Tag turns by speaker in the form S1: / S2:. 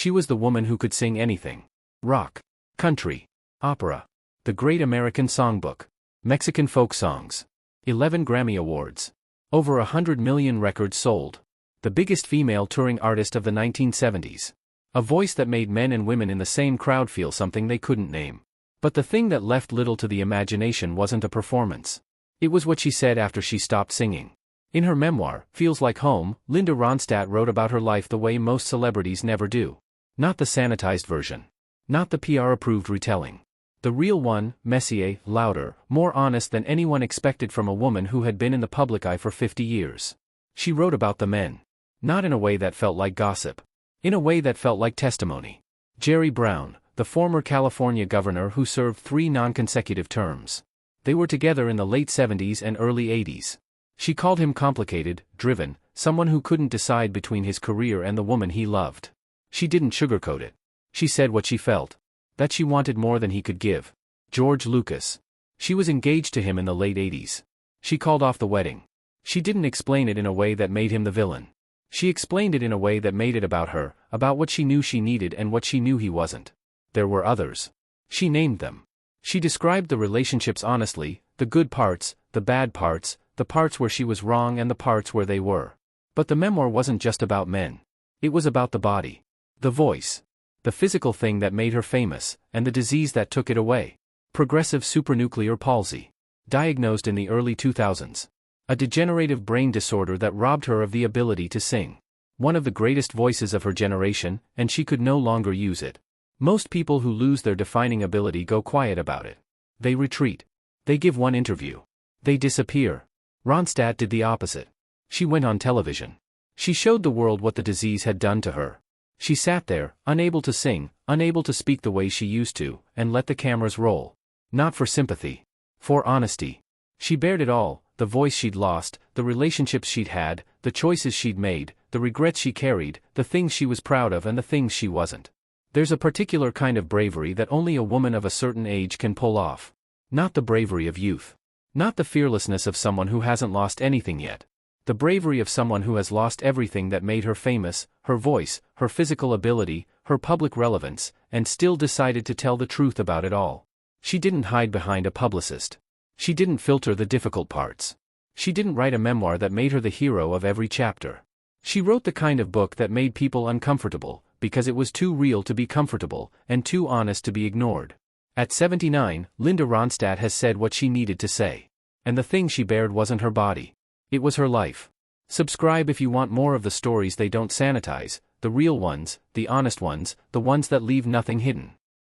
S1: She was the woman who could sing anything. Rock, country, opera, the Great American Songbook, Mexican folk songs. 11 Grammy Awards. Over 100 million records sold. The biggest female touring artist of the 1970s. A voice that made men and women in the same crowd feel something they couldn't name. But the thing that left little to the imagination wasn't a performance. It was what she said after she stopped singing. In her memoir, Feels Like Home, Linda Ronstadt wrote about her life the way most celebrities never do. Not the sanitized version. Not the PR-approved retelling. The real one, messier, louder, more honest than anyone expected from a woman who had been in the public eye for 50 years. She wrote about the men. Not in a way that felt like gossip. In a way that felt like testimony. Jerry Brown, the former California governor who served 3 non-consecutive terms. They were together in the late 70s and early 80s. She called him complicated, driven, someone who couldn't decide between his career and the woman he loved. She didn't sugarcoat it. She said what she felt. That she wanted more than he could give. George Lucas. She was engaged to him in the late 80s. She called off the wedding. She didn't explain it in a way that made him the villain. She explained it in a way that made it about her, about what she knew she needed and what she knew he wasn't. There were others. She named them. She described the relationships honestly, the good parts, the bad parts, the parts where she was wrong and the parts where they were. But the memoir wasn't just about men. It was about the body. The voice. The physical thing that made her famous, and the disease that took it away. Progressive supranuclear palsy. Diagnosed in the early 2000s. A degenerative brain disorder that robbed her of the ability to sing. One of the greatest voices of her generation, and she could no longer use it. Most people who lose their defining ability go quiet about it. They retreat. They give one interview. They disappear. Ronstadt did the opposite. She went on television. She showed the world what the disease had done to her. She sat there, unable to sing, unable to speak the way she used to, and let the cameras roll. Not for sympathy. For honesty. She bared it all, the voice she'd lost, the relationships she'd had, the choices she'd made, the regrets she carried, the things she was proud of and the things she wasn't. There's a particular kind of bravery that only a woman of a certain age can pull off. Not the bravery of youth. Not the fearlessness of someone who hasn't lost anything yet. The bravery of someone who has lost everything that made her famous, her voice, her physical ability, her public relevance, and still decided to tell the truth about it all. She didn't hide behind a publicist. She didn't filter the difficult parts. She didn't write a memoir that made her the hero of every chapter. She wrote the kind of book that made people uncomfortable, because it was too real to be comfortable, and too honest to be ignored. At 79, Linda Ronstadt has said what she needed to say. And the thing she bared wasn't her body. It was her life. Subscribe if you want more of the stories they don't sanitize, the real ones, the honest ones, the ones that leave nothing hidden.